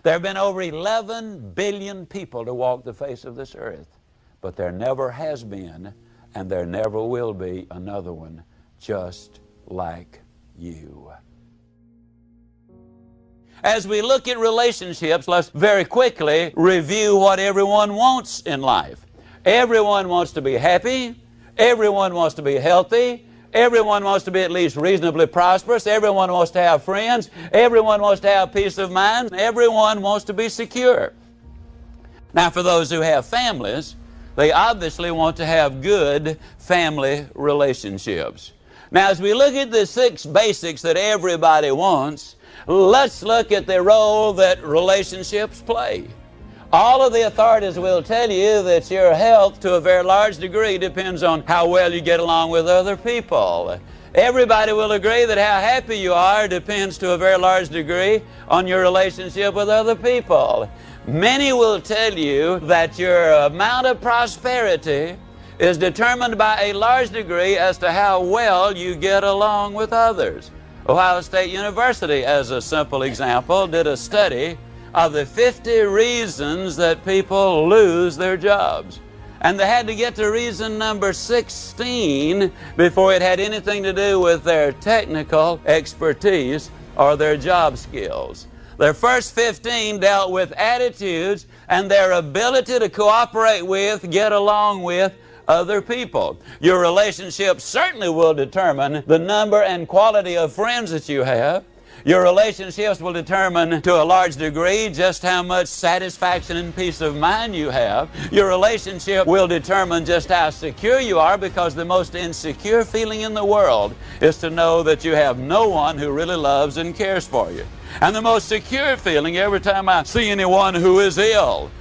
There have been over 11 billion people to walk the face of this earth, but there never has been, and there never will be another one just like you. As we look at relationships, let's very quickly review what everyone wants in life. Everyone wants to be happy. Everyone wants to be healthy. Everyone wants to be at least reasonably prosperous. Everyone wants to have friends. Everyone wants to have peace of mind. Everyone wants to be secure. Now, for those who have families, they obviously want to have good family relationships. Now, as we look at the 6 basics that everybody wants, let's look at the role that relationships play. All of the authorities will tell you that your health, to a very large degree, depends on how well you get along with other people. Everybody will agree that how happy you are depends to a very large degree on your relationship with other people. Many will tell you that your amount of prosperity is determined by a large degree as to how well you get along with others. Ohio State University, as a simple example, did a study of the 50 reasons that people lose their jobs. And they had to get to reason number 16 before it had anything to do with their technical expertise or their job skills. Their first 15 dealt with attitudes and their ability to cooperate with, get along with other people. Your relationship certainly will determine the number and quality of friends that you have. Your relationships will determine to a large degree just how much satisfaction and peace of mind you have. Your relationship will determine just how secure you are, because the most insecure feeling in the world is to know that you have no one who really loves and cares for you. And the most secure feeling, every time I see anyone who is ill,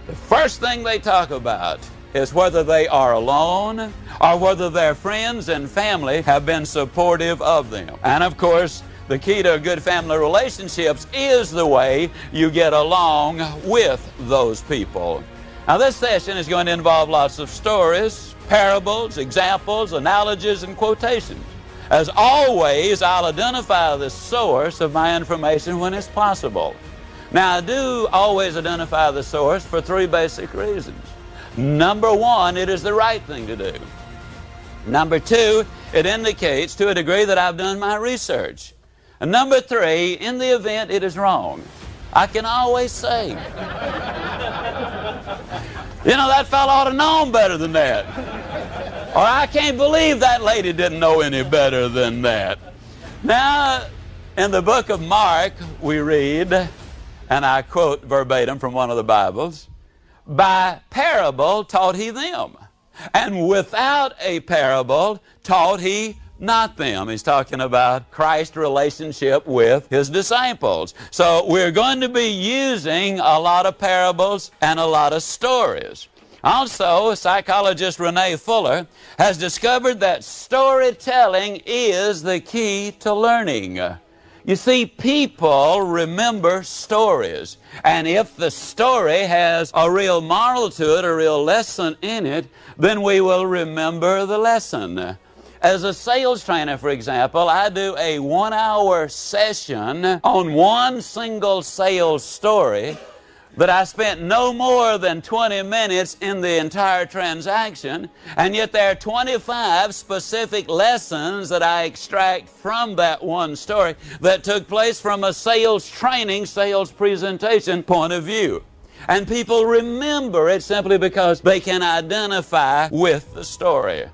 the first thing they talk about is whether they are alone or whether their friends and family have been supportive of them. And of course, the key to good family relationships is the way you get along with those people. Now, this session is going to involve lots of stories, parables, examples, analogies, and quotations. As always, I'll identify the source of my information when it's possible. Now, I do always identify the source for 3 basic reasons. Number 1, it is the right thing to do. Number 2, it indicates to a degree that I've done my research. And number 3, in the event it is wrong, I can always say, you know, that fellow ought to known better than that. Or I can't believe that lady didn't know any better than that. Now, in the book of Mark, we read, and I quote verbatim from one of the Bibles, "By parable taught he them, and without a parable taught he not them." He's talking about Christ's relationship with his disciples. So we're going to be using a lot of parables and a lot of stories. Also, psychologist Renee Fuller has discovered that storytelling is the key to learning. You see, people remember stories. And if the story has a real moral to it, a real lesson in it, then we will remember the lesson. As a sales trainer, for example, I do a 1-hour session on one single sales story that I spent no more than 20 minutes in the entire transaction, and yet there are 25 specific lessons that I extract from that one story that took place from a sales training, sales presentation point of view. And people remember it simply because they can identify with the story.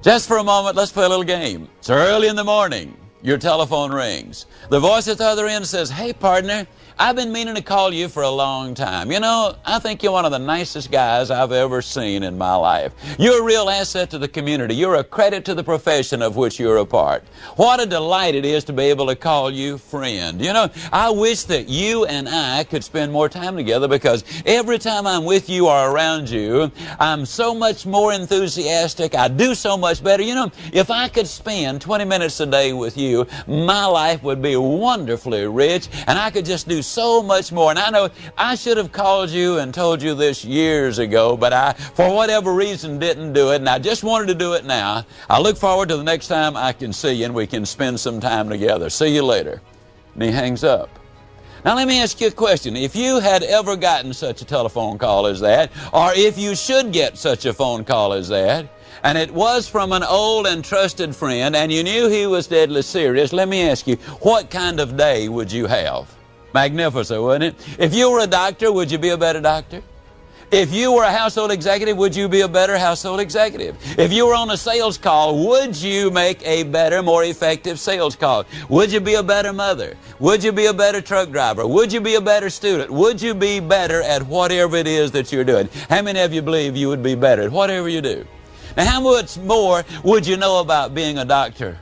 Just for a moment, let's play a little game. It's early in the morning. Your telephone rings. The voice at the other end says, "Hey, partner, I've been meaning to call you for a long time. You know, I think you're one of the nicest guys I've ever seen in my life. You're a real asset to the community. You're a credit to the profession of which you're a part. What a delight it is to be able to call you friend. You know, I wish that you and I could spend more time together, because every time I'm with you or around you, I'm so much more enthusiastic. I do so much better. You know, if I could spend 20 minutes a day with you, my life would be wonderfully rich, and I could just do so much more. And I know I should have called you and told you this years ago, but I, for whatever reason, didn't do it, and I just wanted to do it now. I look forward to the next time I can see you and we can spend some time together. See you later. And he hangs up. Now let me ask you a question. If you had ever gotten such a telephone call as that, or if you should get such a phone call as that, and it was from an old and trusted friend, and you knew he was deadly serious, let me ask you, what kind of day would you have? Magnificent, wouldn't it? If you were a doctor, would you be a better doctor? If you were a household executive, would you be a better household executive? If you were on a sales call, would you make a better, more effective sales call? Would you be a better mother? Would you be a better truck driver? Would you be a better student? Would you be better at whatever it is that you're doing? How many of you believe you would be better at whatever you do? Now, how much more would you know about being a doctor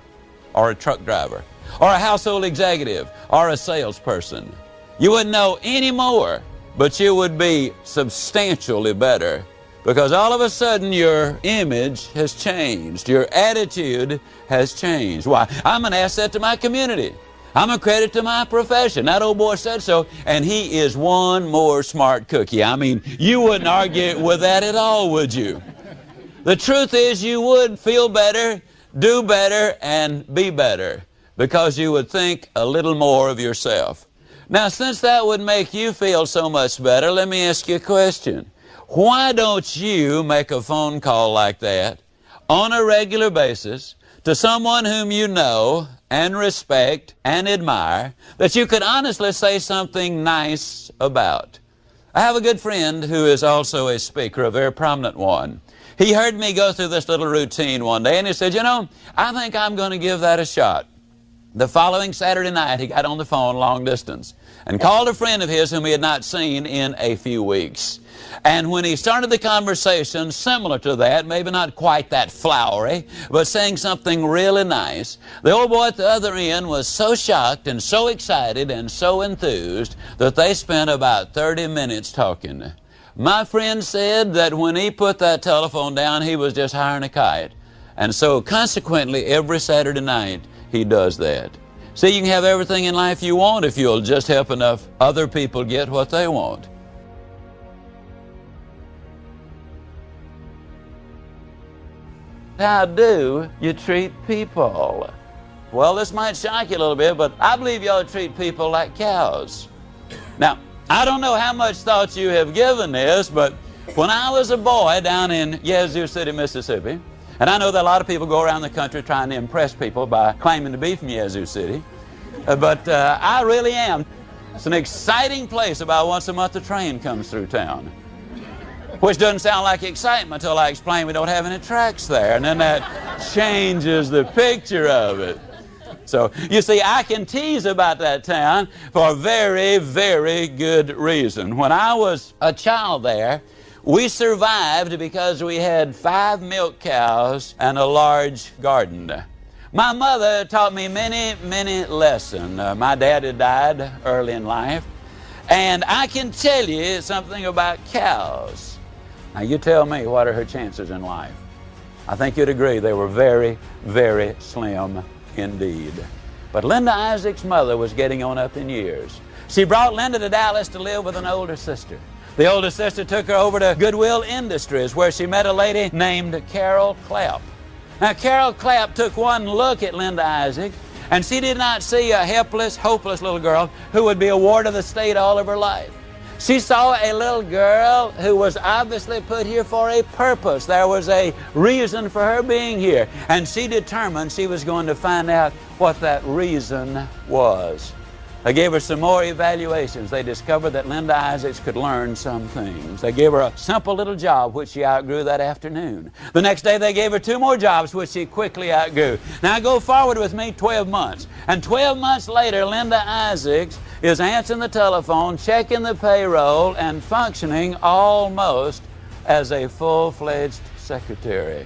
or a truck driver or a household executive or a salesperson? You wouldn't know any more, but you would be substantially better because all of a sudden your image has changed. Your attitude has changed. Why? I'm an asset to my community. I'm a credit to my profession. That old boy said so, and he is one more smart cookie. I mean, you wouldn't argue with that at all, would you? The truth is you would feel better, do better, and be better because you would think a little more of yourself. Now, since that would make you feel so much better, let me ask you a question. Why don't you make a phone call like that on a regular basis to someone whom you know and respect and admire that you could honestly say something nice about? I have a good friend who is also a speaker, a very prominent one. He heard me go through this little routine one day, and he said, you know, I think I'm going to give that a shot. The following Saturday night, he got on the phone long distance and called a friend of his whom he had not seen in a few weeks. And when he started the conversation similar to that, maybe not quite that flowery, but saying something really nice, the old boy at the other end was so shocked and so excited and so enthused that they spent about 30 minutes talking. My friend said that when he put that telephone down, he was just hiring a kite. And so consequently, every Saturday night, he does that. See, you can have everything in life you want if you'll just help enough other people get what they want. How do you treat people? Well, this might shock you a little bit, but I believe you ought to treat people like cows. Now, I don't know how much thought you have given this, but when I was a boy down in Yazoo City, Mississippi, and I know that a lot of people go around the country trying to impress people by claiming to be from Yazoo City, but I really am. It's an exciting place. About once a month a train comes through town, which doesn't sound like excitement until I explain we don't have any tracks there, and then that changes the picture of it. So, you see, I can tease about that town for a very, very good reason. When I was a child there, we survived because we had 5 milk cows and a large garden. My mother taught me many, many lessons. My dad had died early in life, and I can tell you something about cows. Now, you tell me, what are her chances in life? I think you'd agree they were very, very slim indeed. But Linda Isaac's mother was getting on up in years. She brought Linda to Dallas to live with an older sister. The older sister took her over to Goodwill Industries, where she met a lady named Carol Clapp. Now, Carol Clapp took one look at Linda Isaac, and she did not see a helpless, hopeless little girl who would be a ward of the state all of her life. She saw a little girl who was obviously put here for a purpose. There was a reason for her being here, and she determined she was going to find out what that reason was. They gave her some more evaluations. They discovered that Linda Isaacs could learn some things. They gave her a simple little job, which she outgrew that afternoon. The next day, they gave her 2 more jobs, which she quickly outgrew. Now, go forward with me 12 months. And 12 months later, Linda Isaacs is answering the telephone, checking the payroll, and functioning almost as a full-fledged secretary.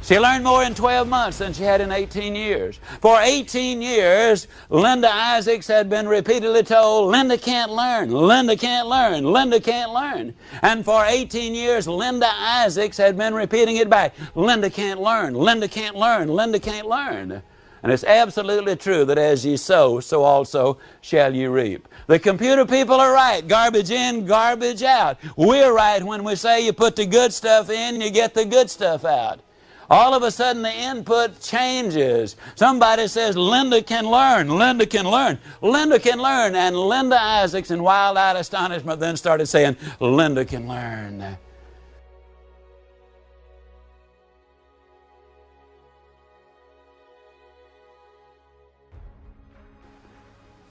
She learned more in 12 months than she had in 18 years. For 18 years, Linda Isaacs had been repeatedly told, Linda can't learn, Linda can't learn, Linda can't learn. And for 18 years, Linda Isaacs had been repeating it back, Linda can't learn, Linda can't learn, Linda can't learn. And it's absolutely true that as ye sow, so also shall ye reap. The computer people are right. Garbage in, garbage out. We're right when we say you put the good stuff in, you get the good stuff out. All of a sudden the input changes. Somebody says, Linda can learn, Linda can learn, Linda can learn. And Linda Isaacs in wild-eyed astonishment then started saying, Linda can learn.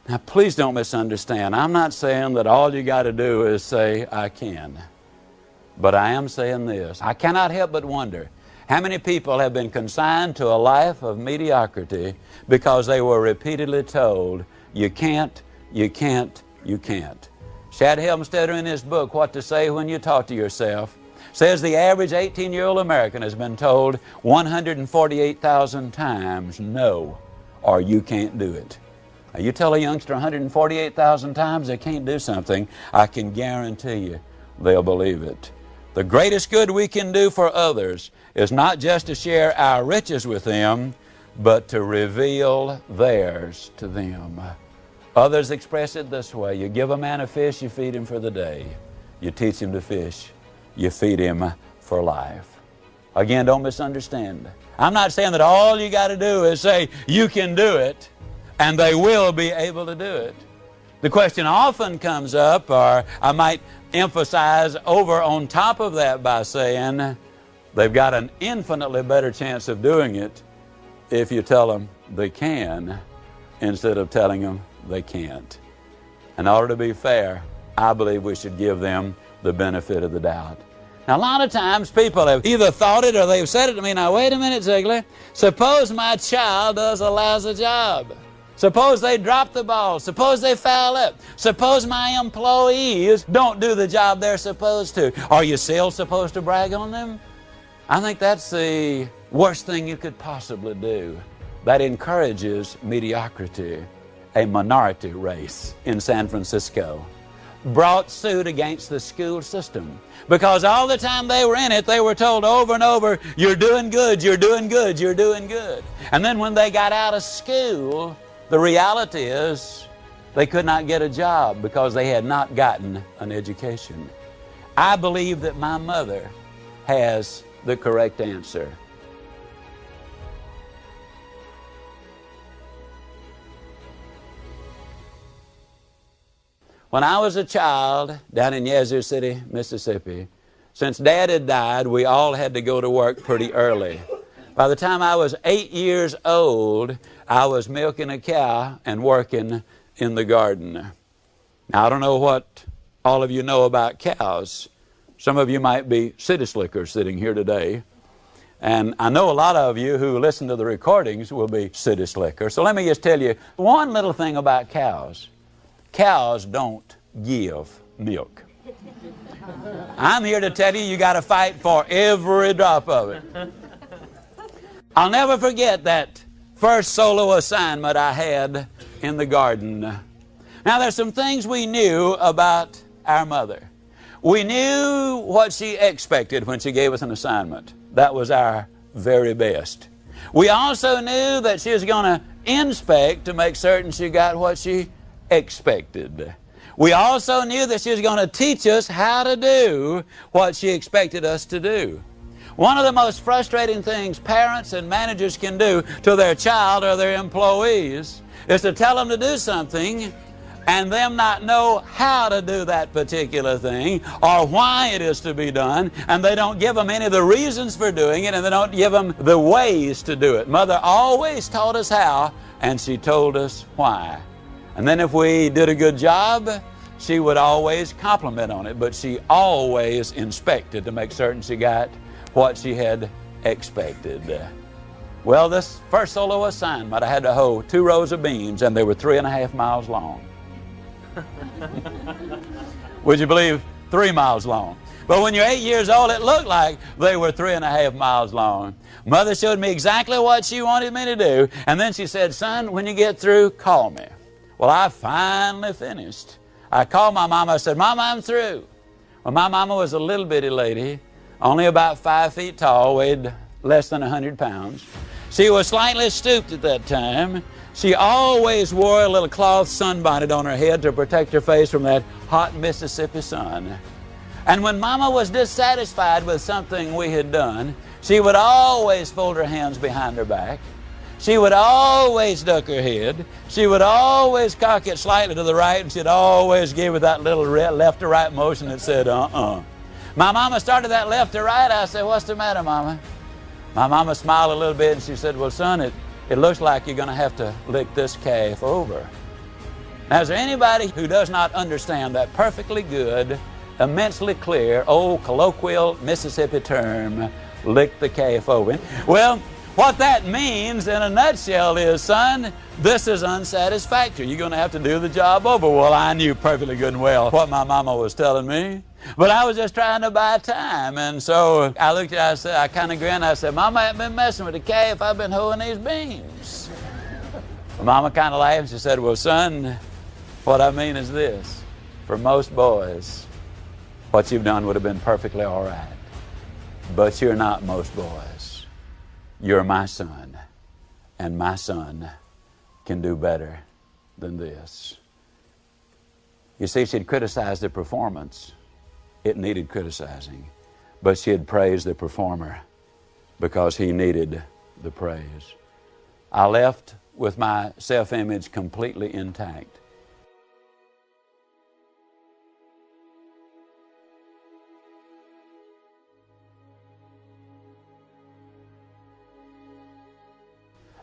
Now, please don't misunderstand. I'm not saying that all you got to do is say, I can. But I am saying this. I cannot help but wonder how many people have been consigned to a life of mediocrity because they were repeatedly told, you can't, you can't, you can't. Shad Helmstetter in his book, What to Say When You Talk to Yourself, says the average 18-year-old American has been told 148,000 times no, or you can't do it. Now, you tell a youngster 148,000 times they can't do something, I can guarantee you they'll believe it. The greatest good we can do for others is not just to share our riches with them, but to reveal theirs to them. Others express it this way. You give a man a fish, you feed him for the day. You teach him to fish, you feed him for life. Again, don't misunderstand. I'm not saying that all you got to do is say, you can do it, and they will be able to do it. The question often comes up, or I might emphasize over on top of that by saying, they've got an infinitely better chance of doing it if you tell them they can instead of telling them they can't. In order to be fair, I believe we should give them the benefit of the doubt. Now, a lot of times people have either thought it or they've said it to me, now wait a minute, Ziegler, suppose my child does a lousy job. Suppose they drop the ball. Suppose they foul up. Suppose my employees don't do the job they're supposed to. Are you still supposed to brag on them? I think that's the worst thing you could possibly do. That encourages mediocrity. A minority race in San Francisco brought suit against the school system because all the time they were in it, they were told over and over, you're doing good, you're doing good, you're doing good. And then when they got out of school, the reality is they could not get a job because they had not gotten an education. I believe that my mother has the correct answer. When I was a child down in Yazoo City, Mississippi, since Dad had died, we all had to go to work pretty early. By the time I was 8 years old, I was milking a cow and working in the garden. Now, I don't know what all of you know about cows. Some of you might be city slickers sitting here today. And I know a lot of you who listen to the recordings will be city slickers. So let me just tell you one little thing about cows. Cows don't give milk. I'm here to tell you, you got to fight for every drop of it. I'll never forget that first solo assignment I had in the garden. Now, there's some things we knew about our mother. We knew what she expected when she gave us an assignment. That was our very best. We also knew that she was going to inspect to make certain she got what she expected. We also knew that she was going to teach us how to do what she expected us to do. One of the most frustrating things parents and managers can do to their child or their employees is to tell them to do something and them not know how to do that particular thing or why it is to be done, and they don't give them any of the reasons for doing it, and they don't give them the ways to do it. Mother always taught us how, and she told us why. And then if we did a good job, she would always compliment on it, but she always inspected to make certain she got what she had expected. Well, this first solo assignment, I had to hoe 2 rows of beans, and they were 3.5 miles long. Would you believe 3 miles long? But when you're 8 years old, it looked like they were 3.5 miles long. Mother showed me exactly what she wanted me to do, and then she said, son, when you get through, call me. Well, I finally finished. I called my mama. I said, Mama, I'm through. Well, my mama was a little bitty lady, only about 5 feet tall, weighed less than 100 pounds. She was slightly stooped at that time. She always wore a little cloth sunbonnet on her head to protect her face from that hot Mississippi sun. And when Mama was dissatisfied with something we had done, she would always fold her hands behind her back. She would always duck her head. She would always cock it slightly to the right, and she'd always give it that little left to right motion that said, uh-uh. My Mama started that left to right. I said, what's the matter, Mama? My Mama smiled a little bit, and she said, well, son, it looks like you're going to have to lick this calf over. Now, is there anybody who does not understand that perfectly good, immensely clear, old colloquial Mississippi term, lick the calf over? Well, what that means in a nutshell is, son, this is unsatisfactory. You're going to have to do the job over. Well, I knew perfectly good and well what my Mama was telling me, but I was just trying to buy time. And so I looked at her, I said, I kind of grinned. I said, Mama, I haven't been messing with the calf. I've been hoeing these beans. Mama kind of laughed. She said, well, son, what I mean is this. For most boys, what you've done would have been perfectly all right. But you're not most boys. You're my son, and my son can do better than this. You see, she'd criticized the performance. It needed criticizing. But she had praised the performer because he needed the praise. I left with my self-image completely intact.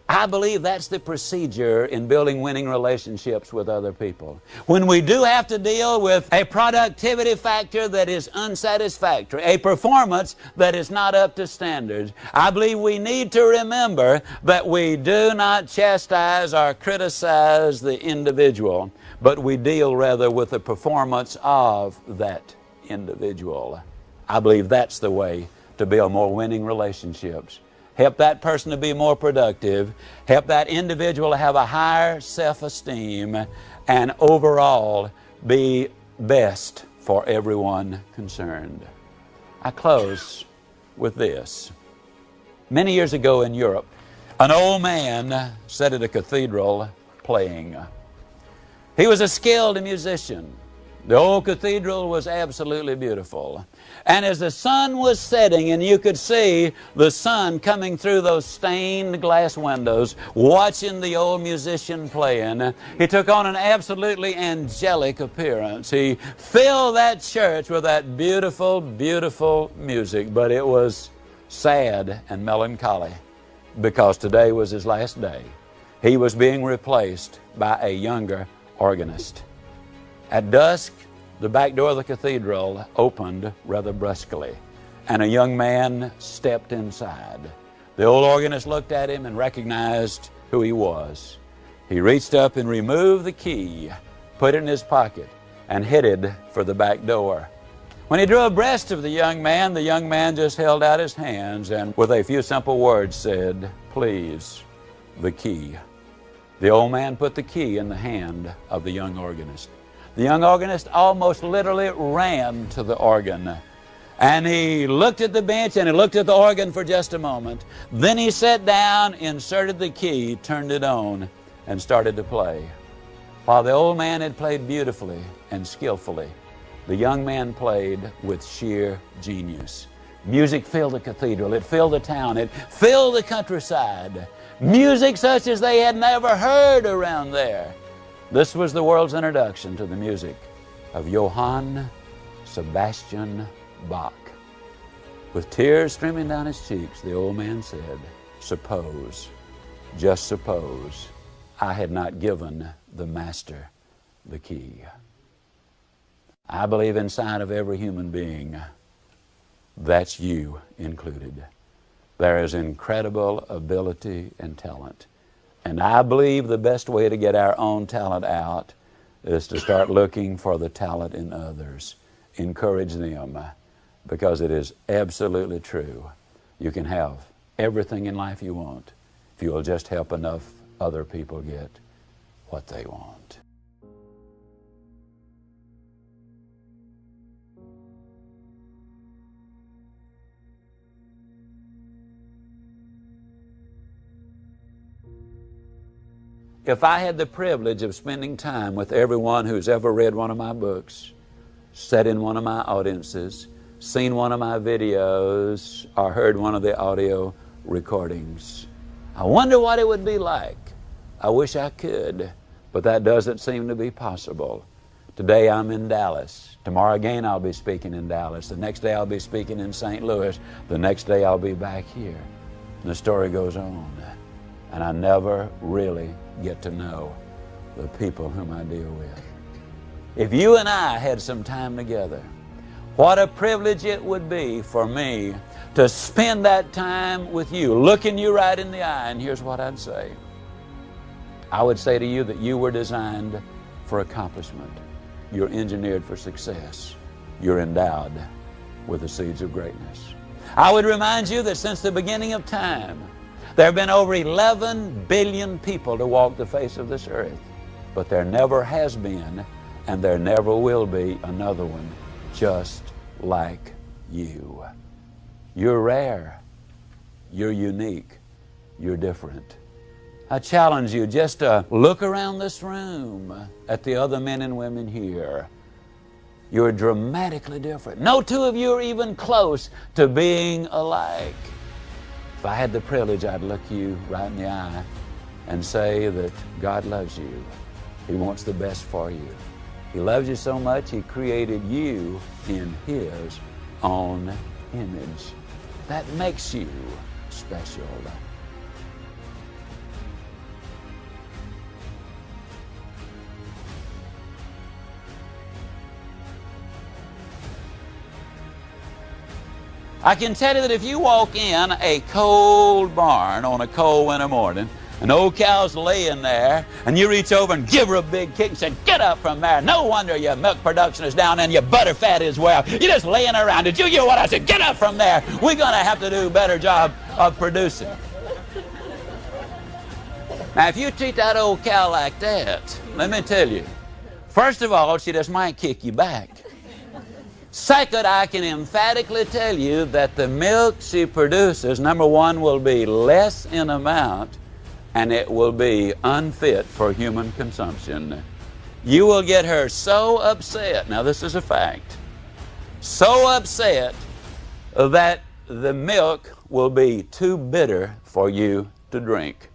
I believe that's the procedure in building winning relationships with other people. When we do have to deal with a productivity factor that is unsatisfactory, a performance that is not up to standards, I believe we need to remember that we do not chastise or criticize the individual, but we deal rather with the performance of that individual. I believe that's the way to build more winning relationships. Help that person to be more productive. Help that individual to have a higher self-esteem and overall be best for everyone concerned. I close with this. Many years ago in Europe, an old man sat at a cathedral playing. He was a skilled musician. The old cathedral was absolutely beautiful. And as the sun was setting and you could see the sun coming through those stained glass windows, watching the old musician playing, he took on an absolutely angelic appearance. He filled that church with that beautiful, beautiful music, but it was sad and melancholy because today was his last day. He was being replaced by a younger organist. At dusk, the back door of the cathedral opened rather brusquely, and a young man stepped inside. The old organist looked at him and recognized who he was. He reached up and removed the key, put it in his pocket, and headed for the back door. When he drew abreast of the young man just held out his hands and with a few simple words said, "Please, the key." The old man put the key in the hand of the young organist. The young organist almost literally ran to the organ. And he looked at the bench and he looked at the organ for just a moment. Then he sat down, inserted the key, turned it on, and started to play. While the old man had played beautifully and skillfully, the young man played with sheer genius. Music filled the cathedral, it filled the town, it filled the countryside. Music such as they had never heard around there. This was the world's introduction to the music of Johann Sebastian Bach. With tears streaming down his cheeks, the old man said, "Suppose, just suppose, I had not given the master the key." I believe inside of every human being, that's you included, there is incredible ability and talent. And I believe the best way to get our own talent out is to start looking for the talent in others. Encourage them, because it is absolutely true. You can have everything in life you want if you will just help enough other people get what they want. If I had the privilege of spending time with everyone who's ever read one of my books, sat in one of my audiences, seen one of my videos, or heard one of the audio recordings, I wonder what it would be like. I wish I could, but that doesn't seem to be possible. Today I'm in Dallas. Tomorrow again I'll be speaking in Dallas. The next day I'll be speaking in St. Louis. The next day I'll be back here. And the story goes on. And I never really get to know the people whom I deal with. If you and I had some time together, what a privilege it would be for me to spend that time with you, looking you right in the eye. And here's what I'd say. I would say to you that you were designed for accomplishment. You're engineered for success. You're endowed with the seeds of greatness. I would remind you that since the beginning of time, there have been over 11 billion people to walk the face of this earth. But there never has been, and there never will be, another one just like you. You're rare. You're unique. You're different. I challenge you just to look around this room at the other men and women here. You're dramatically different. No two of you are even close to being alike. If I had the privilege, I'd look you right in the eye and say that God loves you. He wants the best for you. He loves you so much, He created you in His own image. That makes you special. I can tell you that if you walk in a cold barn on a cold winter morning, an old cow's laying there, and you reach over and give her a big kick and say, "Get up from there. No wonder your milk production is down and your butter fat is well. You're just laying around. Did you hear what I said? Get up from there. We're going to have to do a better job of producing." Now, if you treat that old cow like that, let me tell you, first of all, she just might kick you back. Second, I can emphatically tell you that the milk she produces, number one, will be less in amount, and it will be unfit for human consumption. You will get her so upset, now this is a fact, so upset that the milk will be too bitter for you to drink.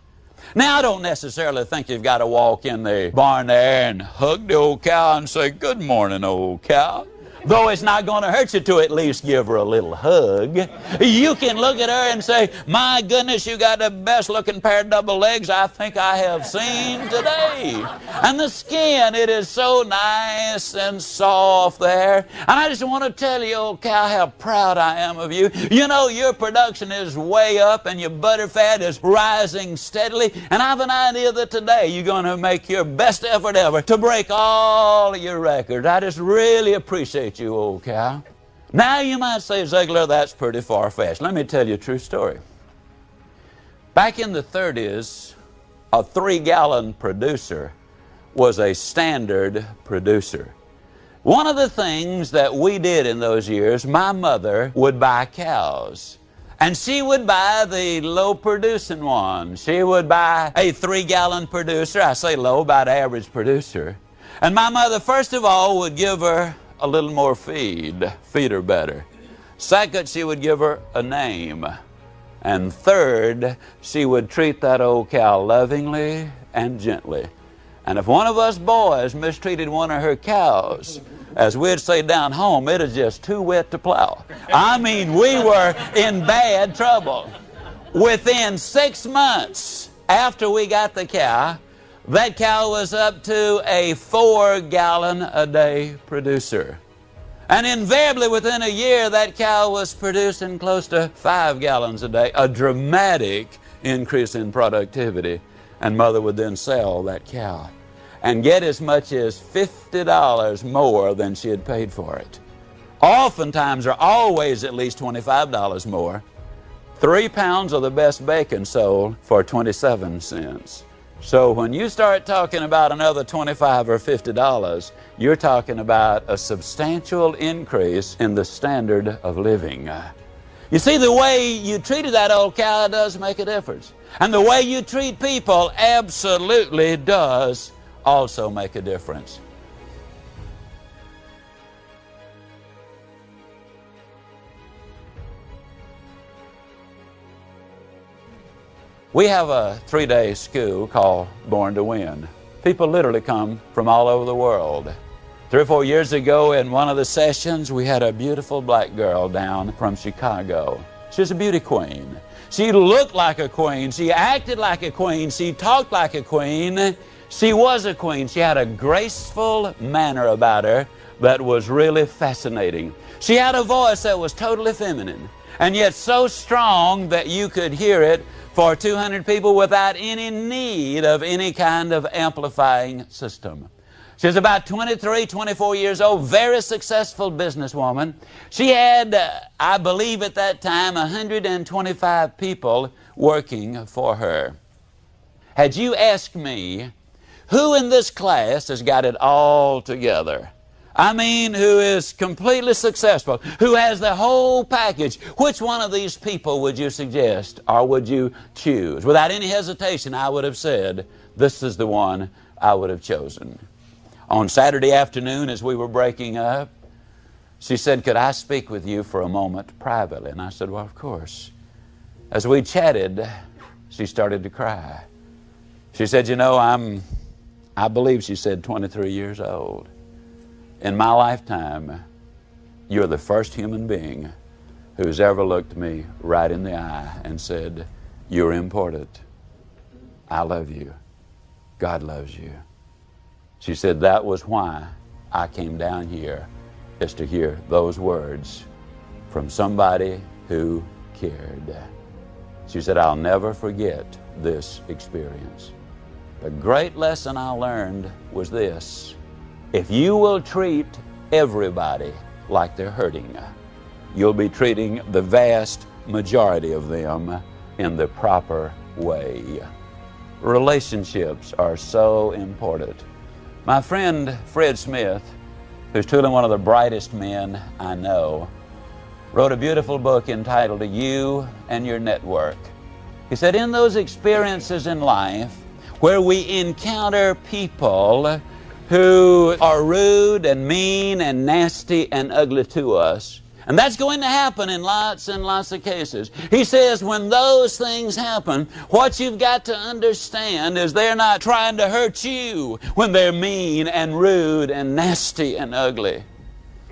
Now, I don't necessarily think you've got to walk in the barn there and hug the old cow and say, "Good morning, old cow." Though it's not going to hurt you to at least give her a little hug. You can look at her and say, "My goodness, you got the best looking pair of double legs I think I have seen today. And the skin, it is so nice and soft there. And I just want to tell you, old cow, how proud I am of you. You know, your production is way up and your butter fat is rising steadily. And I have an idea that today you're going to make your best effort ever to break all of your records. I just really appreciate you, old cow." Now you might say, "Ziegler, that's pretty far-fetched." Let me tell you a true story. Back in the 30s, a 3-gallon producer was a standard producer. One of the things that we did in those years, my mother would buy cows. And she would buy the low-producing one. She would buy a 3-gallon producer. I say low, about average producer. And my mother, first of all, would give her a little more feed her better. Second, she would give her a name. And third, she would treat that old cow lovingly and gently. And if one of us boys mistreated one of her cows, as we'd say down home, it is just too wet to plow. I mean, we were in bad trouble. Within 6 months after we got the cow, that cow was up to a 4-gallon-a-day producer. And invariably within a year, that cow was producing close to 5 gallons a day, a dramatic increase in productivity. And Mother would then sell that cow and get as much as $50 more than she had paid for it. Oftentimes, or always at least $25 more. 3 pounds of the best bacon sold for 27 cents. So when you start talking about another $25 or $50, you're talking about a substantial increase in the standard of living. You see, the way you treated that old cow does make a difference. And the way you treat people absolutely does also make a difference. We have a 3-day school called Born to Win. People literally come from all over the world. 3 or 4 years ago in one of the sessions, we had a beautiful black girl down from Chicago. She was a beauty queen. She looked like a queen. She acted like a queen. She talked like a queen. She was a queen. She had a graceful manner about her that was really fascinating. She had a voice that was totally feminine, and yet so strong that you could hear it for 200 people without any need of any kind of amplifying system. She was about 23, 24 years old, very successful businesswoman. She had, I believe at that time, 125 people working for her. Had you asked me, who in this class has got it all together? I mean, who is completely successful, who has the whole package, which one of these people would you suggest or would you choose? Without any hesitation, I would have said, this is the one I would have chosen. On Saturday afternoon, as we were breaking up, she said, could I speak with you for a moment privately? And I said, well, of course. As we chatted, she started to cry. She said, you know, I believe she said 23 years old. In my lifetime, you're the first human being who's ever looked me right in the eye and said, you're important. I love you. God loves you. She said, that was why I came down here, is to hear those words from somebody who cared. She said, I'll never forget this experience. The great lesson I learned was this: if you will treat everybody like they're hurting, you'll be treating the vast majority of them in the proper way. Relationships are so important. My friend Fred Smith, who's truly one of the brightest men I know, wrote a beautiful book entitled You and Your Network. He said, in those experiences in life where we encounter people who are rude and mean and nasty and ugly to us, and that's going to happen in lots and lots of cases. He says when those things happen, what you've got to understand is they're not trying to hurt you when they're mean and rude and nasty and ugly.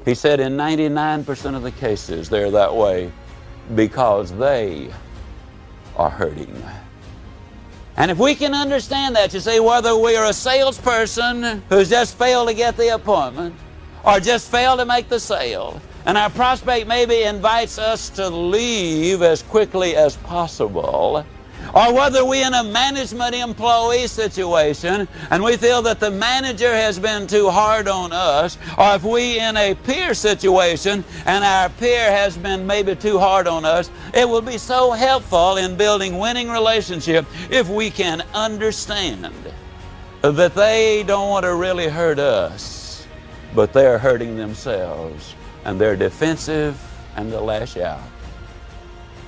He said in 99% of the cases they're that way because they are hurting. And if we can understand that, you see, whether we are a salesperson who's just failed to get the appointment or just failed to make the sale, and our prospect maybe invites us to leave as quickly as possible, or whether we're in a management employee situation and we feel that the manager has been too hard on us, or if we in a peer situation and our peer has been maybe too hard on us, it will be so helpful in building winning relationship if we can understand that they don't want to really hurt us, but they're hurting themselves, and they're defensive and they lash out.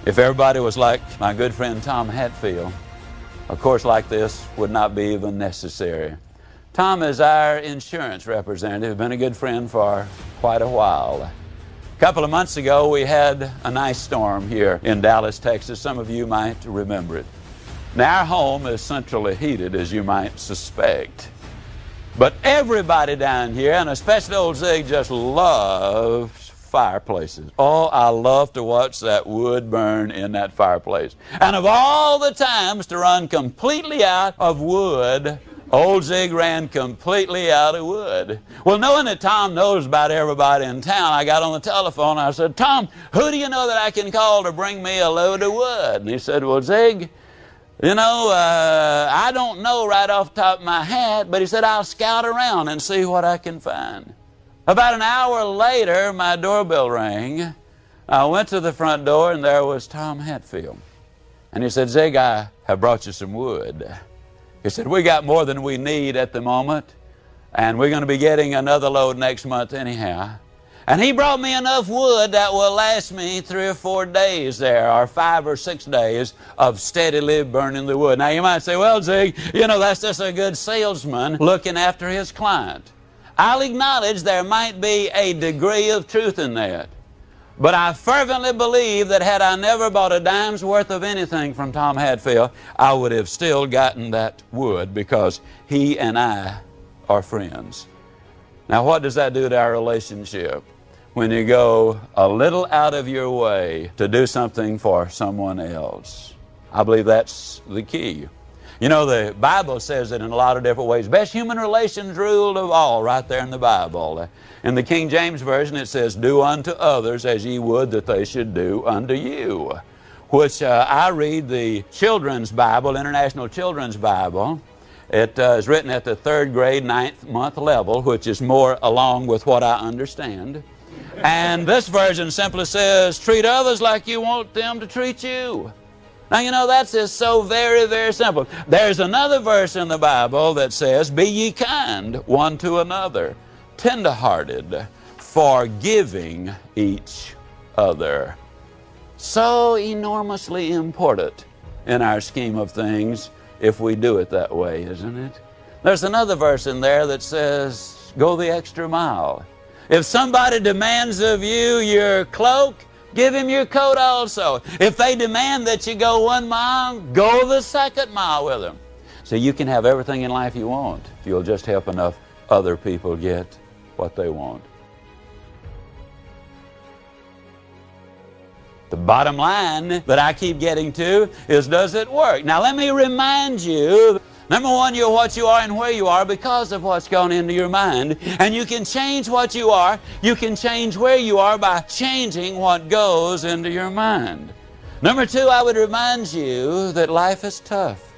If everybody was like my good friend Tom Hatfield, a course like this would not be even necessary. Tom is our insurance representative, been a good friend for quite a while. A couple of months ago, we had a nice storm here in Dallas, Texas. Some of you might remember it. Now, our home is centrally heated, as you might suspect. But everybody down here, and especially old Zig, just loves fireplaces. Oh, I love to watch that wood burn in that fireplace. And of all the times to run completely out of wood, old Zig ran completely out of wood. Well, knowing that Tom knows about everybody in town, I got on the telephone and I said, Tom, who do you know that I can call to bring me a load of wood? And he said, well, Zig, you know, I don't know right off the top of my head, but he said, I'll scout around and see what I can find. About an hour later, my doorbell rang. I went to the front door, and there was Tom Hatfield. And he said, Zig, I have brought you some wood. He said, we got more than we need at the moment, and we're going to be getting another load next month anyhow. And he brought me enough wood that will last me 3 or 4 days there, or 5 or 6 days of steadily burning the wood. Now you might say, well, Zig, you know, that's just a good salesman looking after his client. I'll acknowledge there might be a degree of truth in that. But I fervently believe that had I never bought a dime's worth of anything from Tom Hadfield, I would have still gotten that wood, because he and I are friends. Now what does that do to our relationship? When you go a little out of your way to do something for someone else. I believe that's the key. You know, the Bible says it in a lot of different ways. Best human relations rule of all, right there in the Bible. In the King James Version it says, do unto others as ye would that they should do unto you. Which I read the Children's Bible, International Children's Bible. It is written at the 3rd grade, 9th month level, which is more along with what I understand. And this version simply says, treat others like you want them to treat you. Now, you know, that's just so very, very simple. There's another verse in the Bible that says, be ye kind one to another, tender-hearted, forgiving each other. So enormously important in our scheme of things if we do it that way, isn't it? There's another verse in there that says, go the extra mile. If somebody demands of you your cloak, give him your coat also. If they demand that you go 1 mile, go the 2nd mile with them. So you can have everything in life you want if you'll just help enough other people get what they want. The bottom line that I keep getting to is, does it work? Now let me remind you, number one, you're what you are and where you are because of what's gone into your mind. And you can change what you are, you can change where you are by changing what goes into your mind. Number two, I would remind you that life is tough.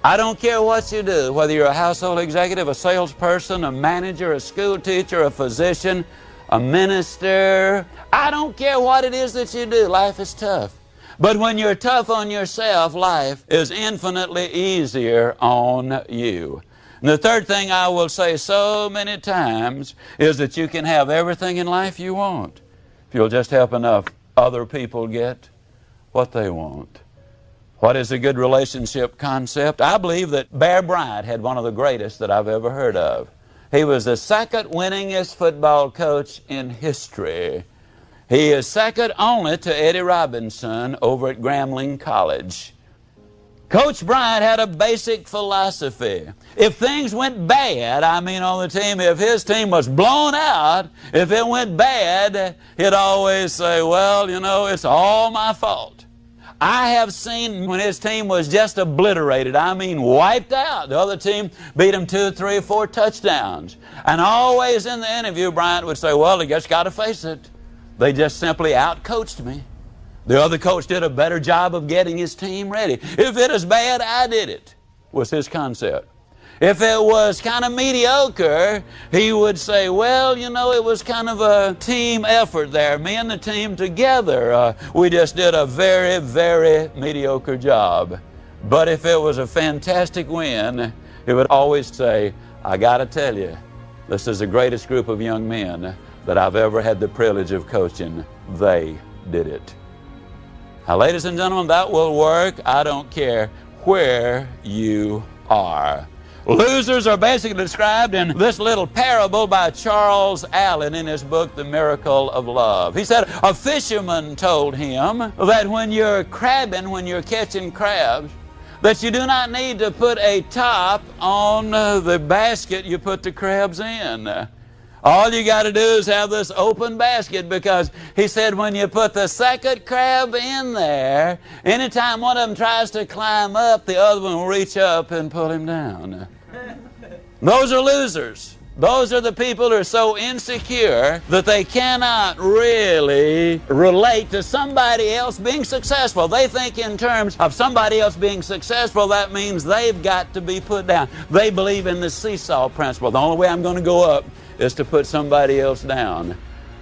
I don't care what you do, whether you're a household executive, a salesperson, a manager, a school teacher, a physician, a minister. I don't care what it is that you do, life is tough. But when you're tough on yourself, life is infinitely easier on you. And the third thing I will say so many times is that you can have everything in life you want if you'll just help enough other people get what they want. What is a good relationship concept? I believe that Bear Bryant had one of the greatest that I've ever heard of. He was the 2nd winningest football coach in history. He is second only to Eddie Robinson over at Grambling College. Coach Bryant had a basic philosophy. If things went bad, on the team, if his team was blown out, if it went bad, he'd always say, well, it's all my fault. I have seen when his team was just obliterated, wiped out. The other team beat him 2, 3, 4 touchdowns. And always in the interview, Bryant would say, well, you just got to face it. They just simply out-coached me. The other coach did a better job of getting his team ready. If it is bad, I did it, was his concept. If it was kind of mediocre, he would say, well, it was kind of a team effort there. Me and the team together, we just did a very, very mediocre job. But if it was a fantastic win, he would always say, I got to tell you, this is the greatest group of young men that I've ever had the privilege of coaching. They did it. Now, ladies and gentlemen, that will work. I don't care where you are. Losers are basically described in this little parable by Charles Allen in his book, The Miracle of Love. He said, a fisherman told him that when you're crabbing, when you're catching crabs, that you do not need to put a top on the basket you put the crabs in. All you got to do is have this open basket, because he said when you put the second crab in there, anytime one of them tries to climb up, the other one will reach up and pull him down. Those are losers. Those are the people who are so insecure that they cannot really relate to somebody else being successful. They think in terms of somebody else being successful, that means they've got to be put down. They believe in the seesaw principle. The only way I'm going to go up is to put somebody else down.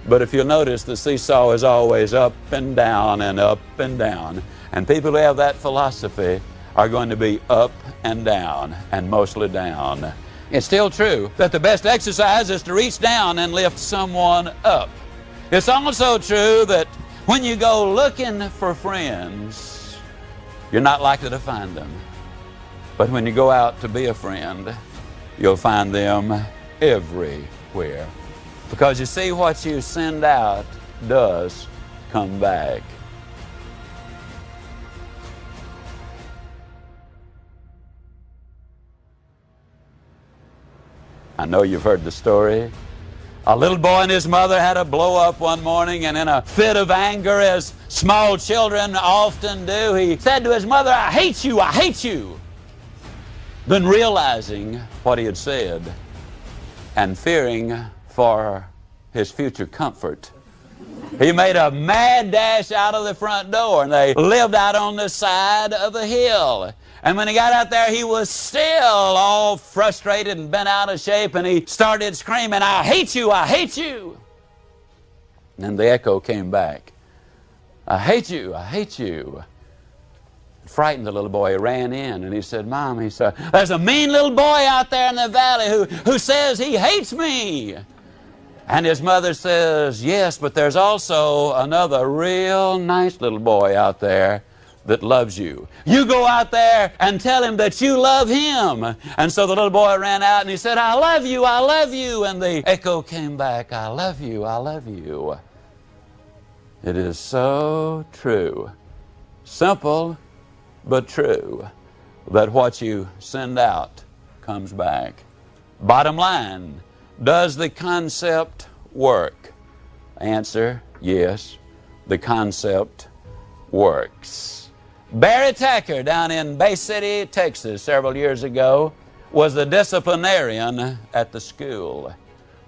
But if you'll notice, the seesaw is always up and down and up and down. And people who have that philosophy are going to be up and down, and mostly down. It's still true that the best exercise is to reach down and lift someone up. It's also true that when you go looking for friends, you're not likely to find them. But when you go out to be a friend, you'll find them everywhere. Because you see, what you send out does come back. I know you've heard the story. A little boy and his mother had a blow-up one morning, and in a fit of anger, as small children often do, he said to his mother, "I hate you, I hate you." Then realizing what he had said and fearing for his future comfort, he made a mad dash out of the front door, and they lived out on the side of a hill. And when he got out there, he was still all frustrated and bent out of shape, and he started screaming, "I hate you, I hate you." And the echo came back, "I hate you, I hate you." It frightened the little boy. He ran in and he said, "Mom," he said, "there's a mean little boy out there in the valley who says he hates me." And his mother says, "Yes, but there's also another real nice little boy out there that loves you. You go out there and tell him that you love him." And so the little boy ran out and he said, "I love you, I love you." And the echo came back, "I love you, I love you." It is so true, simple but true, that what you send out comes back. Bottom line, does the concept work? Answer, yes, the concept works. Barry Tacker down in Bay City, Texas, several years ago, was the disciplinarian at the school.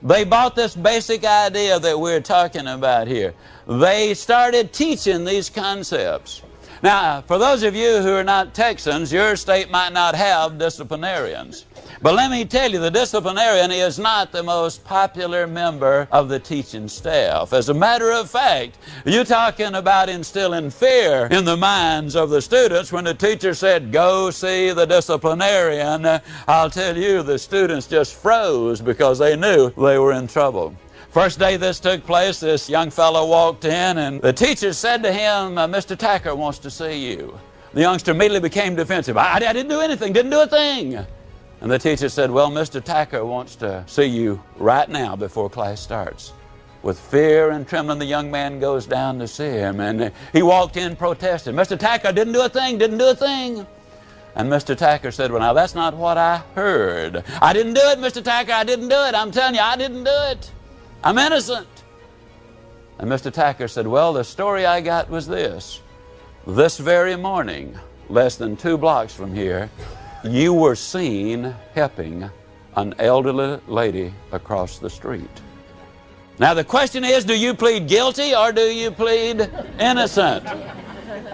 They bought this basic idea that we're talking about here. They started teaching these concepts. Now, for those of you who are not Texans, your state might not have disciplinarians. But let me tell you, the disciplinarian is not the most popular member of the teaching staff. As a matter of fact, you're talking about instilling fear in the minds of the students. When the teacher said, "Go see the disciplinarian," I'll tell you, the students just froze because they knew they were in trouble. First day this took place, this young fellow walked in, and the teacher said to him, "Mr. Tacker wants to see you." The youngster immediately became defensive. I didn't do anything, didn't do a thing." And the teacher said, "Well, Mr. Tacker wants to see you right now before class starts." With fear and trembling, the young man goes down to see him, and he walked in protesting, "Mr. Tacker, didn't do a thing, didn't do a thing." And Mr. Tacker said, "Well, now, that's not what I heard. I didn't do it, Mr. Tacker, I didn't do it. I'm telling you, I didn't do it. I'm innocent." And Mr. Tacker said, "Well, the story I got was this. This very morning, less than 2 blocks from here, you were seen helping an elderly lady across the street. Now the question is, do you plead guilty or do you plead innocent?"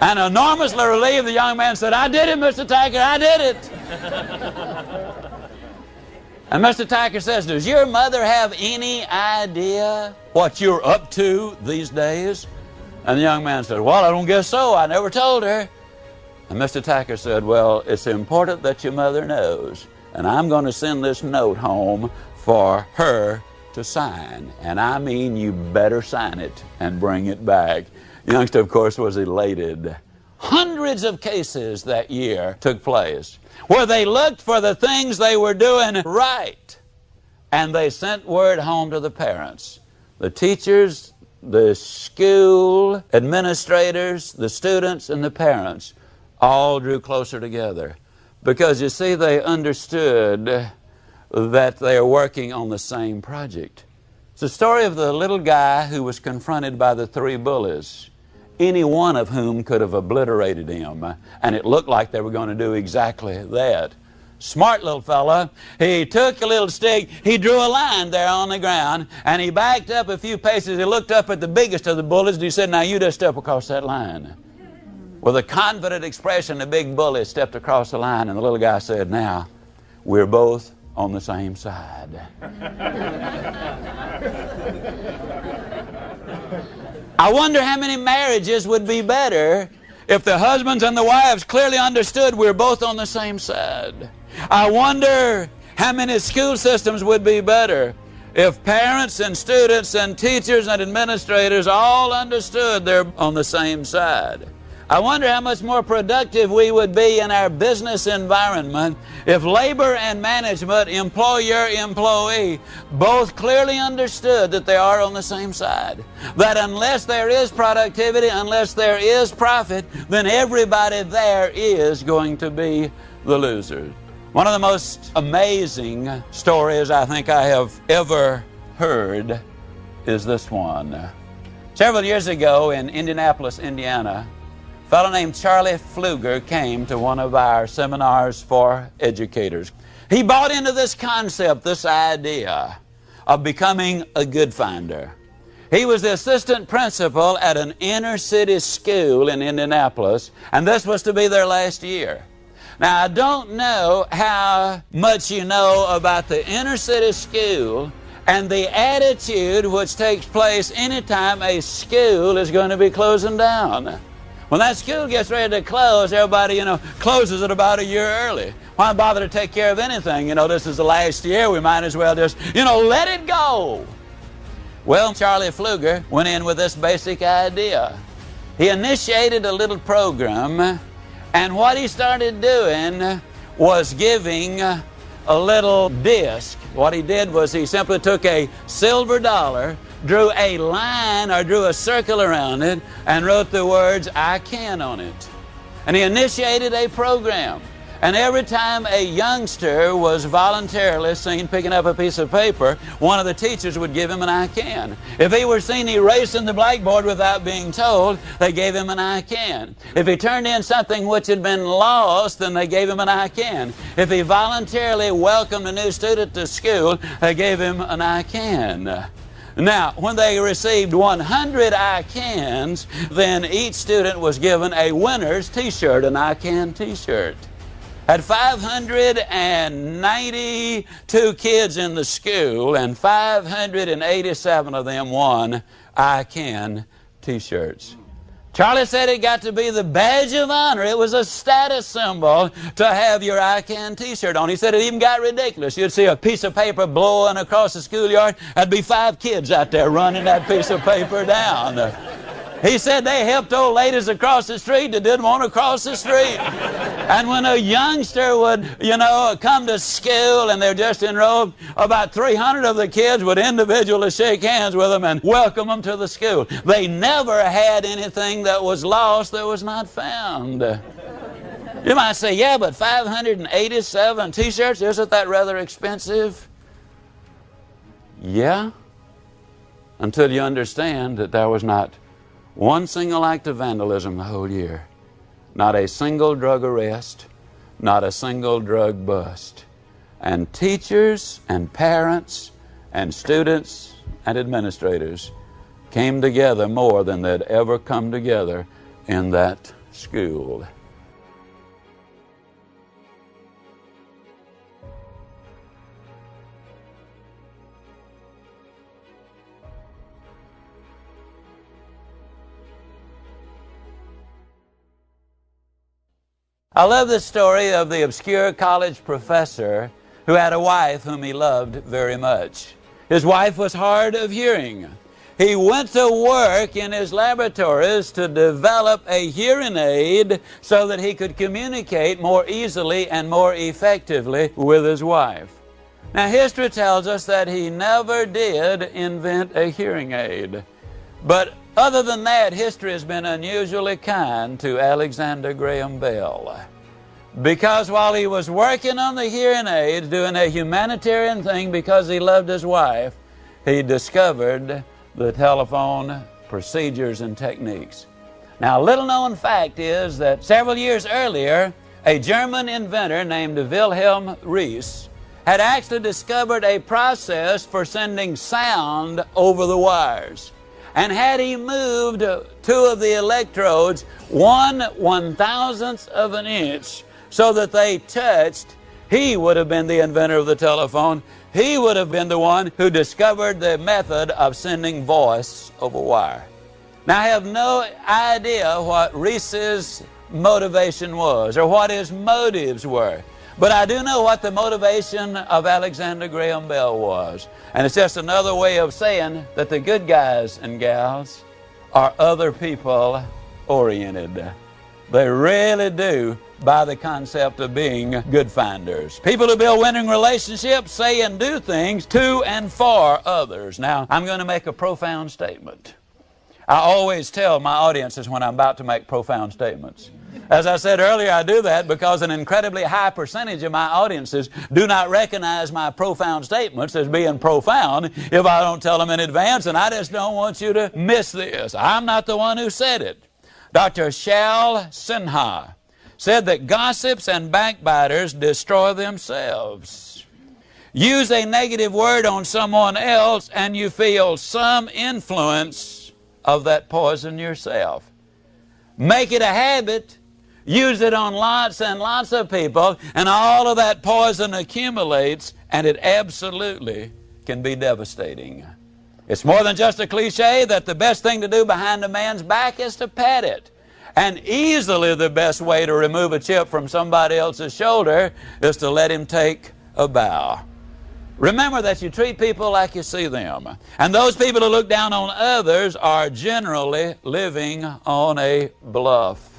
And enormously relieved, the young man said, "I did it, Mr. Tacker, I did it." And Mr. Tacker says, "Does your mother have any idea what you're up to these days?" And the young man said, "Well, I don't guess so. I never told her." And Mr. Tacker said, "Well, it's important that your mother knows, and I'm going to send this note home for her to sign. And I mean, you better sign it and bring it back." The youngster, of course, was elated. Hundreds of cases that year took place where they looked for the things they were doing right, and they sent word home to the parents. The teachers, the school administrators, the students, and the parents all drew closer together because, you see, they understood that they are working on the same project. It's the story of the little guy who was confronted by the 3 bullies, any one of whom could have obliterated him, and it looked like they were going to do exactly that. Smart little fella. He took a little stick, he drew a line there on the ground, and he backed up a few paces. He looked up at the biggest of the bullies and he said, "Now you just step across that line." With a confident expression, the big bully stepped across the line, and the little guy said, "Now, we're both on the same side." I wonder how many marriages would be better if the husbands and the wives clearly understood we're both on the same side. I wonder how many school systems would be better If parents and students and teachers and administrators all understood they're on the same side. I wonder how much more productive we would be in our business environment if labor and management, employer, employee, both clearly understood that they are on the same side. That unless there is productivity, unless there is profit, then everybody there is going to be the loser. One of the most amazing stories I think I have ever heard is this one. Several years ago in Indianapolis, Indiana, a fellow named Charlie Pfluger came to one of our seminars for educators. He bought into this concept, this idea of becoming a good finder. He was the assistant principal at an inner city school in Indianapolis, and this was to be their last year. Now, I don't know how much you know about the inner city school and the attitude which takes place anytime a school is going to be closing down. When that school gets ready to close, everybody, closes it about a year early. Why bother to take care of anything? This is the last year. We might as well just, let it go. Well, Charlie Pfluger went in with this basic idea. He initiated a little program, and what he started doing was giving a little disc. What he did was he simply took a silver dollar, drew a line or drew a circle around it, and wrote the words, "I can" on it. And he initiated a program. And every time a youngster was voluntarily seen picking up a piece of paper, one of the teachers would give him an "I can." If he were seen erasing the blackboard without being told, they gave him an "I can." If he turned in something which had been lost, then they gave him an "I can." If he voluntarily welcomed a new student to school, they gave him an "I can." Now, when they received 100 "I cans, then each student was given a winner's t-shirt, an "I can" t-shirt. Had 592 kids in the school, and 587 of them won "I can" t-shirts. Charlie said it got to be the badge of honor. It was a status symbol to have your "I can" t-shirt on. He said it even got ridiculous. You'd see a piece of paper blowing across the schoolyard. There'd be 5 kids out there running that piece of paper down. He said they helped old ladies across the street that didn't want to cross the street. And when a youngster would, come to school and they're just enrolled, about 300 of the kids would individually shake hands with them and welcome them to the school. They never had anything that was lost that was not found. You might say, yeah, but 587 t-shirts, isn't that rather expensive? Yeah, until you understand that there was not one single act of vandalism the whole year. Not a single drug arrest, not a single drug bust. And teachers and parents and students and administrators came together more than they'd ever come together in that school. I love the story of the obscure college professor who had a wife whom he loved very much. His wife was hard of hearing. He went to work in his laboratories to develop a hearing aid so that he could communicate more easily and more effectively with his wife. Now, history tells us that he never did invent a hearing aid. But other than that, history has been unusually kind to Alexander Graham Bell. Because while he was working on the hearing aids, doing a humanitarian thing because he loved his wife, he discovered the telephone procedures and techniques. Now, a little known fact is that several years earlier, a German inventor named Wilhelm Reis had actually discovered a process for sending sound over the wires. And had he moved 2 of the electrodes 1/1000th of an inch so that they touched, he would have been the inventor of the telephone. He would have been the one who discovered the method of sending voice over wire. Now, I have no idea what Reis's motivation was or what his motives were. But I do know what the motivation of Alexander Graham Bell was. And it's just another way of saying that the good guys and gals are other people oriented. They really do buy the concept of being good finders. People who build winning relationships say and do things to and for others. Now, I'm going to make a profound statement. I always tell my audiences when I'm about to make profound statements. As I said earlier, I do that because an incredibly high percentage of my audiences do not recognize my profound statements as being profound if I don't tell them in advance, and I just don't want you to miss this. I'm not the one who said it. Dr. Shal Sinha said that gossips and backbiters destroy themselves. Use a negative word on someone else and you feel some influence of that poison yourself. Make it a habit. Use it on lots and lots of people, and all of that poison accumulates, and it absolutely can be devastating. It's more than just a cliche that the best thing to do behind a man's back is to pat it. And easily the best way to remove a chip from somebody else's shoulder is to let him take a bow. Remember that you treat people like you see them. And those people who look down on others are generally living on a bluff.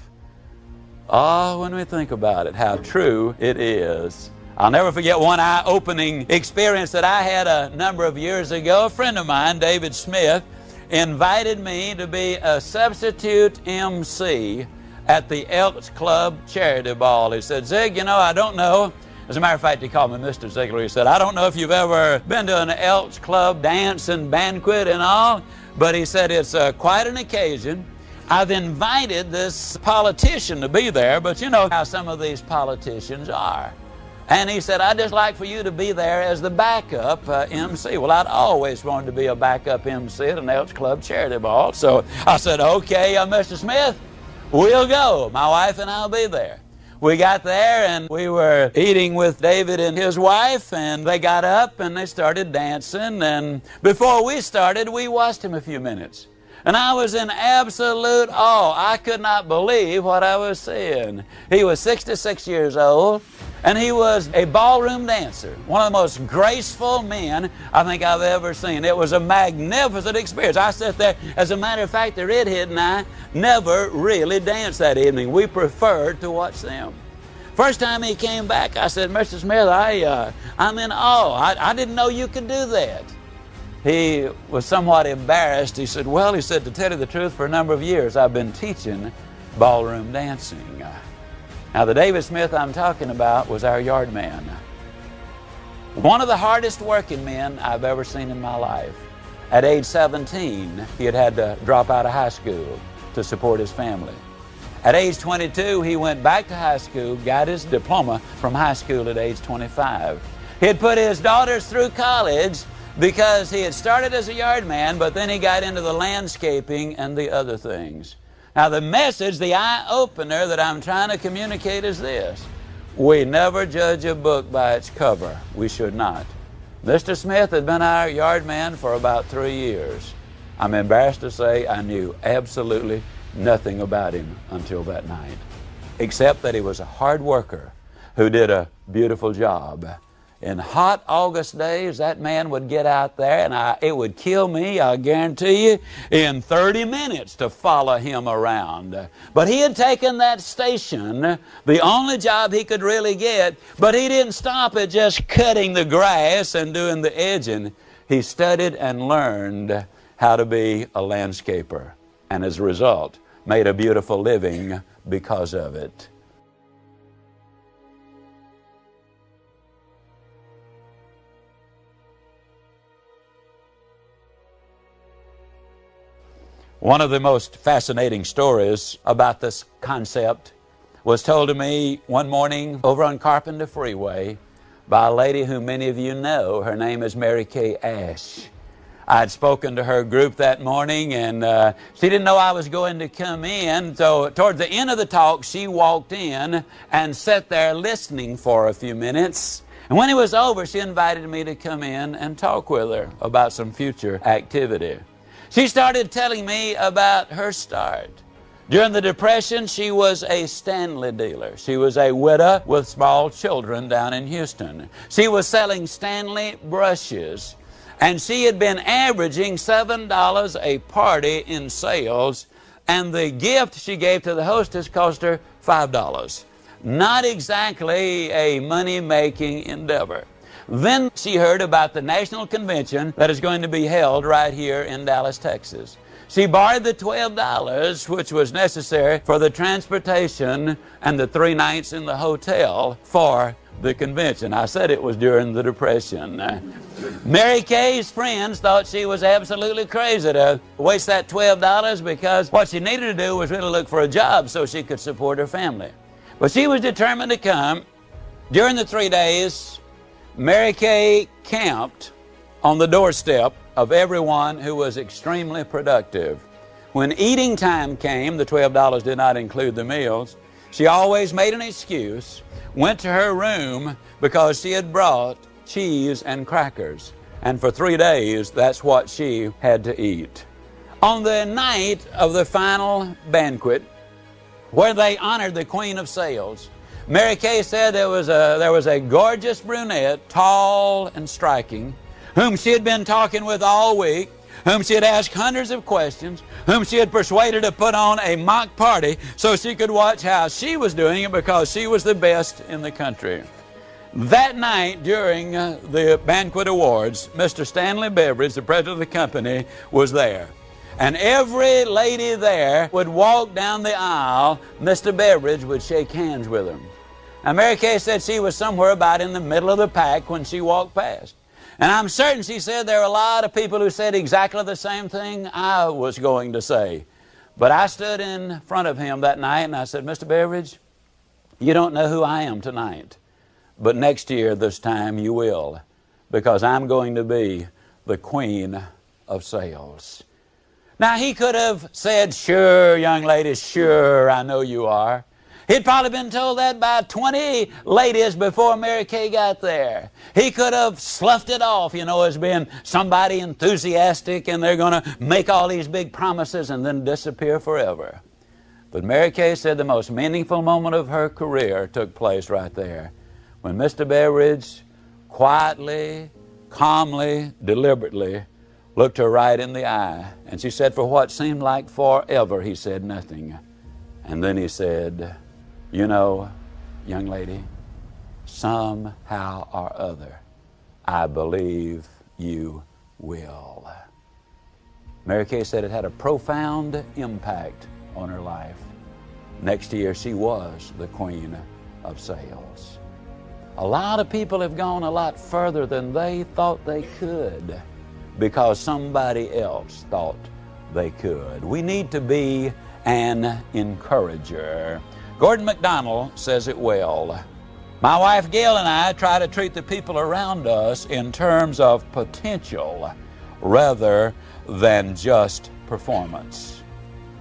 Oh, when we think about it, how true it is. I'll never forget one eye-opening experience that I had a number of years ago. A friend of mine, David Smith, invited me to be a substitute MC at the Elks Club Charity Ball. He said, "Zig, you know, I don't know." As a matter of fact, he called me Mr. Ziegler. He said, "I don't know if you've ever been to an Elks Club dance and banquet and all, but," he said, "it's quite an occasion. I've invited this politician to be there, but you know how some of these politicians are." And he said, "I'd just like for you to be there as the backup MC." Well, I'd always wanted to be a backup MC at an Elks Club Charity Ball. So I said, "Okay, Mr. Smith, we'll go. My wife and I'll be there." We got there and we were eating with David and his wife, and they got up and they started dancing. And before we started, we watched him a few minutes. And I was in absolute awe. I could not believe what I was seeing. He was 66 years old, and he was a ballroom dancer. One of the most graceful men I think I've ever seen. It was a magnificent experience. I sat there. As a matter of fact, the redhead and I never really danced that evening. We preferred to watch them. First time he came back, I said, "Mr. Smith, I'm in awe. I didn't know you could do that." He was somewhat embarrassed. He said, "Well," he said, "to tell you the truth, for a number of years I've been teaching ballroom dancing." Now, the David Smith I'm talking about was our yard man. One of the hardest working men I've ever seen in my life. At age 17, he had to drop out of high school to support his family. At age 22, he went back to high school, got his diploma from high school at age 25. He had put his daughters through college because he had started as a yard man, but then he got into the landscaping and the other things. Now, the message, the eye-opener that I'm trying to communicate is this: we never judge a book by its cover. We should not. Mr. Smith had been our yard man for about 3 years. I'm embarrassed to say I knew absolutely nothing about him until that night, except that he was a hard worker who did a beautiful job. In hot August days, that man would get out there, and it would kill me, I guarantee you, in 30 minutes to follow him around. But he had taken that station, the only job he could really get, but he didn't stop at just cutting the grass and doing the edging. He studied and learned how to be a landscaper, and as a result, made a beautiful living because of it. One of the most fascinating stories about this concept was told to me one morning over on Carpenter Freeway by a lady who many of you know. Her name is Mary Kay Ash. I had spoken to her group that morning, and she didn't know I was going to come in. So toward the end of the talk, she walked in and sat there listening for a few minutes. And when it was over, she invited me to come in and talk with her about some future activity. She started telling me about her start. During the Depression, she was a Stanley dealer. She was a widow with small children down in Houston. She was selling Stanley brushes, and she had been averaging $7 a party in sales, and the gift she gave to the hostess cost her $5. Not exactly a money-making endeavor. Then she heard about the national convention that is going to be held right here in Dallas, Texas. She borrowed the $12, which was necessary for the transportation and the 3 nights in the hotel for the convention. I said it was during the Depression. Mary Kay's friends thought she was absolutely crazy to waste that $12 because what she needed to do was really look for a job so she could support her family. But she was determined to come. During the 3 days, Mary Kay camped on the doorstep of everyone who was extremely productive. When eating time came, the $12 did not include the meals, she always made an excuse, went to her room because she had brought cheese and crackers. And for 3 days, that's what she had to eat. On the night of the final banquet, where they honored the Queen of Sales, Mary Kay said there was a gorgeous brunette, tall and striking, whom she had been talking with all week, whom she had asked hundreds of questions, whom she had persuaded to put on a mock party so she could watch how she was doing it because she was the best in the country. That night during the banquet awards, Mr. Stanley Beveridge, the president of the company, was there. And every lady there would walk down the aisle. Mr. Beveridge would shake hands with them. Now, Mary Kay said she was somewhere about in the middle of the pack when she walked past. And I'm certain she said there were a lot of people who said exactly the same thing I was going to say. But I stood in front of him that night and I said, Mr. Beveridge, you don't know who I am tonight. But next year, this time, you will. Because I'm going to be the Queen of Sales. Now, he could have said, sure, young lady, sure, I know you are. He'd probably been told that by 20 ladies before Mary Kay got there. He could have sloughed it off, as being somebody enthusiastic and they're going to make all these big promises and then disappear forever. But Mary Kay said the most meaningful moment of her career took place right there, when Mr. Beveridge quietly, calmly, deliberately looked her right in the eye. And she said, for what seemed like forever, he said nothing. And then he said, you know, young lady, somehow or other, I believe you will. Mary Kay said it had a profound impact on her life. Next year, she was the Queen of Sales. A lot of people have gone a lot further than they thought they could because somebody else thought they could. We need to be an encourager. Gordon MacDonald says it well. My wife Gail and I try to treat the people around us in terms of potential rather than just performance.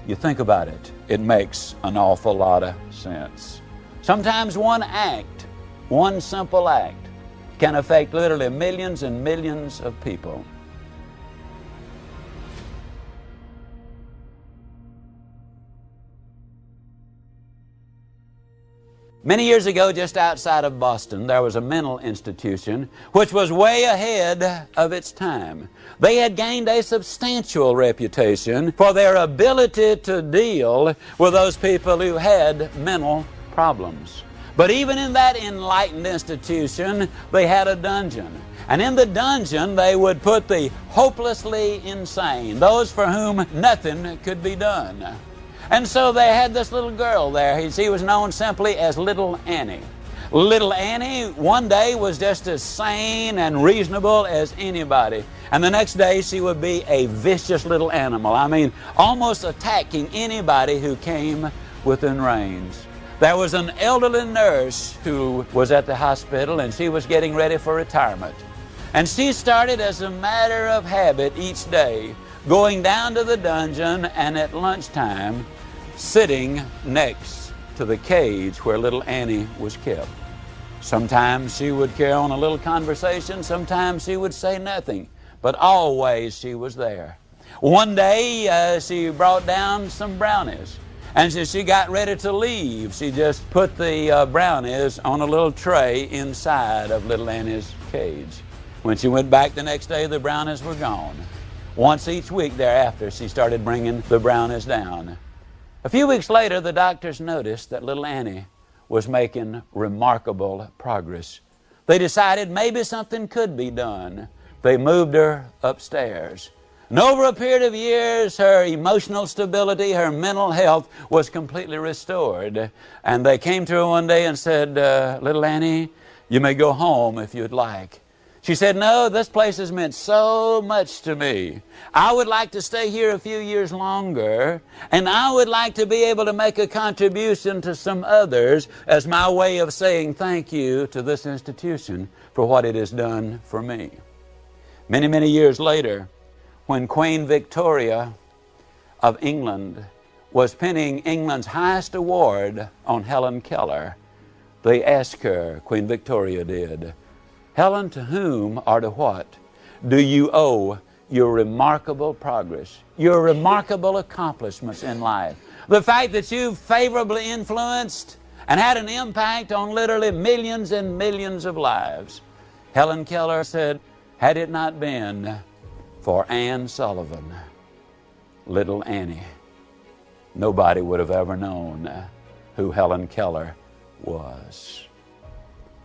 You think about it, it makes an awful lot of sense. Sometimes one act, one simple act, can affect literally millions and millions of people. Many years ago, just outside of Boston, there was a mental institution which was way ahead of its time. They had gained a substantial reputation for their ability to deal with those people who had mental problems. But even in that enlightened institution, they had a dungeon. And in the dungeon, they would put the hopelessly insane, those for whom nothing could be done. And so they had this little girl there. She was known simply as Little Annie. Little Annie one day was just as sane and reasonable as anybody. And the next day she would be a vicious little animal. I mean, almost attacking anybody who came within range. There was an elderly nurse who was at the hospital and she was getting ready for retirement. And she started as a matter of habit each day, going down to the dungeon and at lunchtime sitting next to the cage where little Annie was kept. Sometimes she would carry on a little conversation, sometimes she would say nothing, but always she was there. One day she brought down some brownies, And as she got ready to leave, she just put the brownies on a little tray inside of little Annie's cage. When she went back the next day, the brownies were gone. Once each week thereafter, she started bringing the brownies down. A few weeks later, the doctors noticed that little Annie was making remarkable progress. They decided maybe something could be done. They moved her upstairs. And over a period of years, her emotional stability, her mental health was completely restored. And they came to her one day and said, little Annie, you may go home if you'd like. She said, no, this place has meant so much to me. I would like to stay here a few years longer, and I would like to be able to make a contribution to some others as my way of saying thank you to this institution for what it has done for me. Many, many years later, when Queen Victoria of England was pinning England's highest award on Helen Keller, they asked her, Queen Victoria did, Helen, to whom or to what do you owe your remarkable progress, your remarkable accomplishments in life? The fact that you've favorably influenced and had an impact on literally millions and millions of lives. Helen Keller said, had it not been for Anne Sullivan, little Annie, nobody would have ever known who Helen Keller was.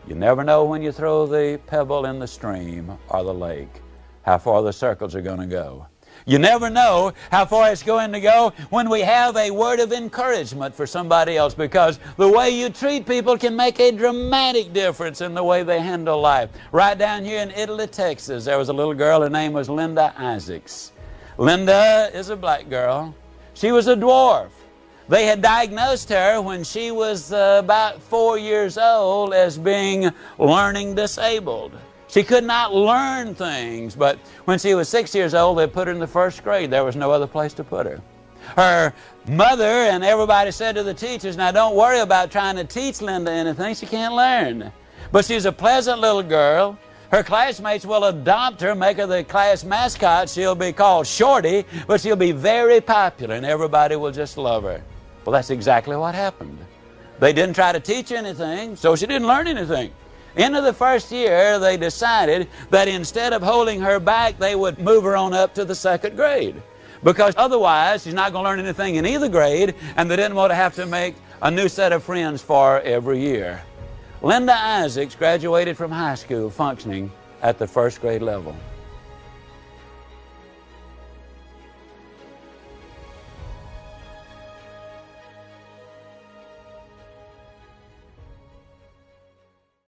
You never know when you throw the pebble in the stream or the lake how far the circles are going to go. You never know how far it's going to go when we have a word of encouragement for somebody else, because the way you treat people can make a dramatic difference in the way they handle life. Right down here in Italy, Texas, there was a little girl. Her name was Linda Isaacs. Linda is a black girl. She was a dwarf. They had diagnosed her when she was about 4 years old as being learning disabled. She could not learn things, but when she was 6 years old, they put her in the first grade. There was no other place to put her. Her mother and everybody said to the teachers, now don't worry about trying to teach Linda anything. She can't learn. But she's a pleasant little girl. Her classmates will adopt her, make her the class mascot. She'll be called Shorty, but she'll be very popular, and everybody will just love her. Well, that's exactly what happened. They didn't try to teach anything, so she didn't learn anything. Into the first year, they decided that instead of holding her back, they would move her on up to the second grade. Because otherwise, she's not going to learn anything in either grade, and they didn't want to have to make a new set of friends for every year. Linda Isaacs graduated from high school functioning at the first grade level.